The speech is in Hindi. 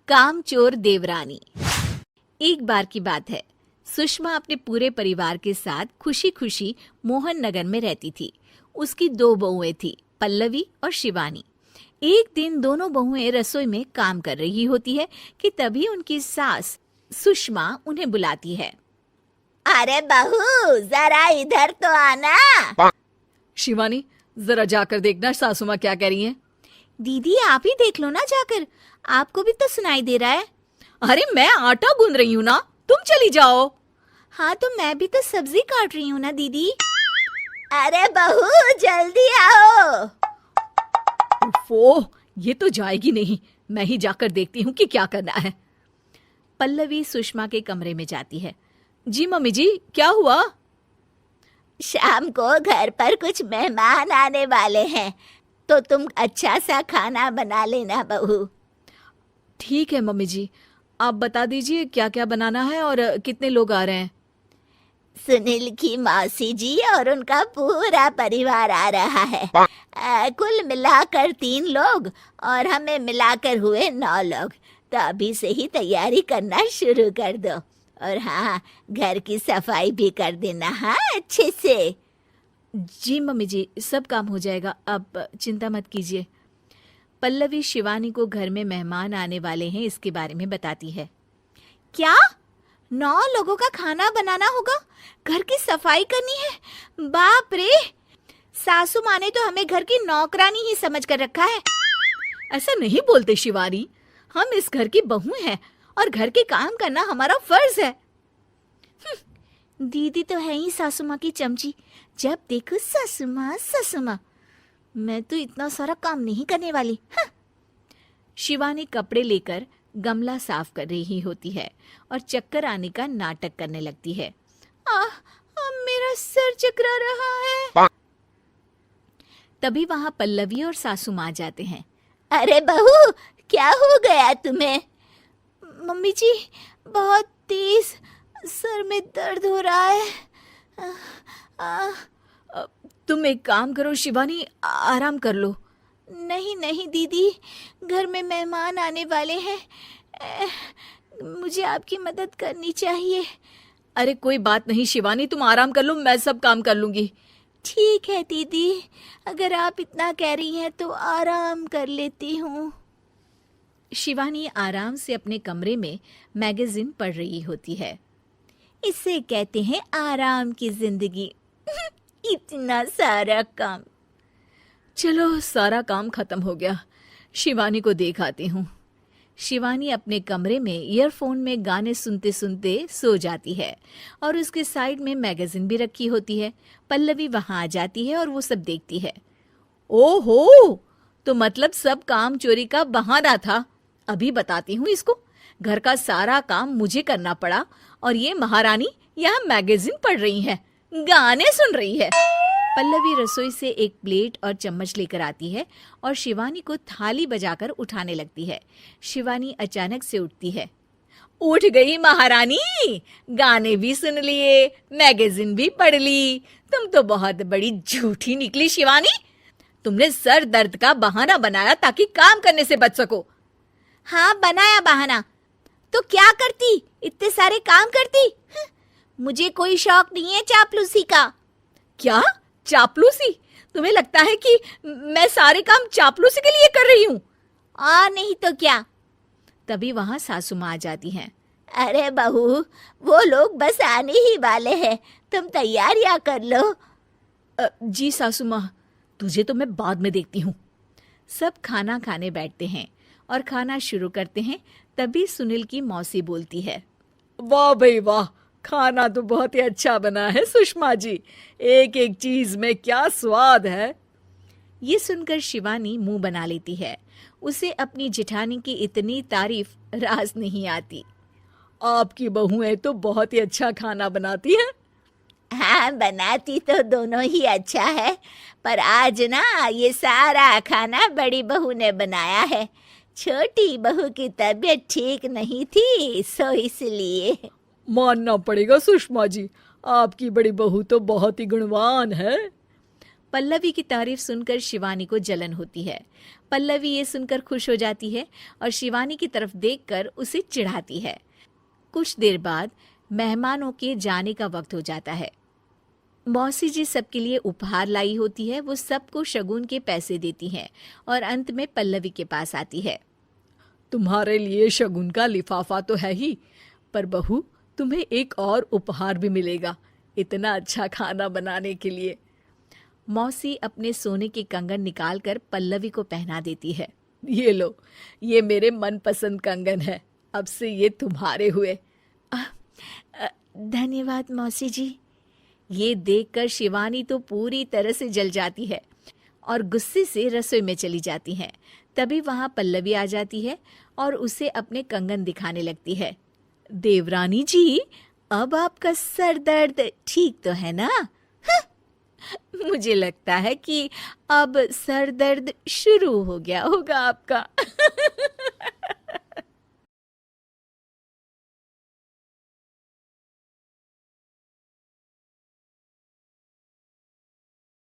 कामचोर देवरानी। एक बार की बात है, सुषमा अपने पूरे परिवार के साथ खुशी खुशी मोहन नगर में रहती थी। उसकी 2 बहुएं थी, पल्लवी और शिवानी। एक दिन दोनों बहुएं रसोई में काम कर रही होती है कि तभी उनकी सास सुषमा उन्हें बुलाती है। अरे बहू, जरा इधर तो आना। शिवानी, जरा जाकर देखना सासू माँ क्या कह रही हैं। दीदी आप ही देख लो ना जाकर, आपको भी तो सुनाई दे रहा है। अरे मैं आटा गूंद रही हूँ ना, तुम चली जाओ। हाँ तो मैं भी तो सब्जी काट रही हूँ ना दीदी। अरे बहू जल्दी आओ। ओफो, ये तो जाएगी नहीं। मैं ही जाकर देखती हूँ कि क्या करना है। पल्लवी सुषमा के कमरे में जाती है। जी मम्मी जी, क्या हुआ? शाम को घर पर कुछ मेहमान आने वाले हैं, तो तुम अच्छा सा खाना बना लेना बहू। ठीक है मम्मी जी, आप बता दीजिए क्या क्या बनाना है और कितने लोग आ रहे हैं। सुनील की मौसी जी और उनका पूरा परिवार आ रहा है। कुल मिलाकर 3 लोग और हमें मिलाकर हुए 9 लोग। तो अभी से ही तैयारी करना शुरू कर दो। और हाँ, घर की सफाई भी कर देना, हाँ अच्छे से। जी मम्मी जी, सब काम हो जाएगा, आप चिंता मत कीजिए। पल्लवी शिवानी को घर में मेहमान आने वाले हैं इसके बारे में बताती है। क्या 9 लोगों का खाना बनाना होगा, घर की सफाई करनी है? बाप रे, सासू माँ ने तो हमें घर की नौकरानी ही समझ कर रखा है। ऐसा नहीं बोलते शिवानी, हम इस घर की बहू हैं और घर के काम करना हमारा फर्ज है। दीदी तो है ही सासू माँ की चमची, जब देखो सासू माँ सासू माँ। मैं तो इतना सारा काम नहीं करने वाली। शिवानी कपड़े लेकर गमला साफ कर रही होती है और चक्कर आने का नाटक करने लगती है। मेरा सर चकरा रहा है। तभी वहां पल्लवी और सासू माँ जाते हैं। अरे बहू, क्या हो गया तुम्हें? मम्मी जी, बहुत तेज सर में दर्द हो रहा है। तुम एक काम करो शिवानी, आराम कर लो। नहीं नहीं दीदी, घर में मेहमान आने वाले हैं, मुझे आपकी मदद करनी चाहिए। अरे कोई बात नहीं शिवानी, तुम आराम कर लो, मैं सब काम कर लूंगी। ठीक है दीदी, अगर आप इतना कह रही हैं तो आराम कर लेती हूँ। शिवानी आराम से अपने कमरे में मैगजीन पढ़ रही होती है। इसे कहते हैं आराम की जिंदगी। इतना सारा काम। चलो सारा काम खत्म हो गया, शिवानी को देख आती हूँ। शिवानी अपने कमरे में ईयरफोन में गाने सुनते सुनते सो जाती है और उसके साइड में मैगजीन भी रखी होती है। पल्लवी वहां आ जाती है और वो सब देखती है। ओहो, तो मतलब सब काम चोरी का बहाना था। अभी बताती हूँ इसको। घर का सारा काम मुझे करना पड़ा और ये महारानी यहाँ मैगजीन पढ़ रही है, गाने सुन रही है। पल्लवी रसोई से एक प्लेट और चम्मच लेकर आती है और शिवानी को थाली बजाकर उठाने लगती है। शिवानी अचानक से उठती है। उठ गई महारानी, गाने भी सुन लिए, मैगजीन भी पढ़ ली। तुम तो बहुत बड़ी झूठी निकली शिवानी। तुमने सर दर्द का बहाना बनाया ताकि काम करने से बच सको। हाँ बनाया बहाना, तो क्या करती, इतने सारे काम करती। मुझे कोई शौक नहीं है चापलूसी का। क्या चापलूसी? तुम्हें लगता है कि मैं सारे काम चापलूसी के लिए कर रही हूँ? नहीं तो क्या। तभी वहां सासू माँ आ जाती हैं। अरे बहू, वो लोग बस आने ही वाले हैं, तुम तैयारियां कर लो। जी सासू माँ, तुझे तो मैं बाद में देखती हूँ। सब खाना खाने बैठते हैं और खाना शुरू करते हैं। तभी सुनील की मौसी बोलती है। वाह भाई वाह, खाना तो बहुत ही अच्छा बना है सुषमा जी, एक एक चीज में क्या स्वाद है। ये सुनकर शिवानी मुंह बना लेती है। उसे अपनी जेठानी की इतनी तारीफ रास नहीं आती। आपकी बहुएं तो बहुत ही अच्छा खाना बनाती हैं। हाँ बनाती तो दोनों ही अच्छा है, पर आज ना ये सारा खाना बड़ी बहू ने बनाया है। छोटी बहू की तबीयत ठीक नहीं थी, सो इसलिए। मानना पड़ेगा सुषमा जी, आपकी बड़ी बहू तो बहुत ही गुणवान है। पल्लवी की तारीफ सुनकर शिवानी को जलन होती है। पल्लवी ये सुनकर खुश हो जाती है और शिवानी की तरफ देखकर उसे चिढ़ाती है। कुछ देर बाद मेहमानों के जाने का वक्त हो जाता है। मौसी जी सबके लिए उपहार लाई होती है। वो सबको शगुन के पैसे देती हैं और अंत में पल्लवी के पास आती है। तुम्हारे लिए शगुन का लिफाफा तो है ही, पर बहू तुम्हें एक और उपहार भी मिलेगा इतना अच्छा खाना बनाने के लिए। मौसी अपने सोने के कंगन निकालकर पल्लवी को पहना देती है। ये लो, ये मेरे मनपसंद कंगन है, अब से ये तुम्हारे हुए। धन्यवाद मौसी जी। ये देखकर शिवानी तो पूरी तरह से जल जाती है और गुस्से से रसोई में चली जाती है। तभी वहां पल्लवी आ जाती है और उसे अपने कंगन दिखाने लगती है। देवरानी जी, अब आपका सर दर्द ठीक तो है ना? मुझे लगता है कि अब सर दर्द शुरू हो गया होगा आपका।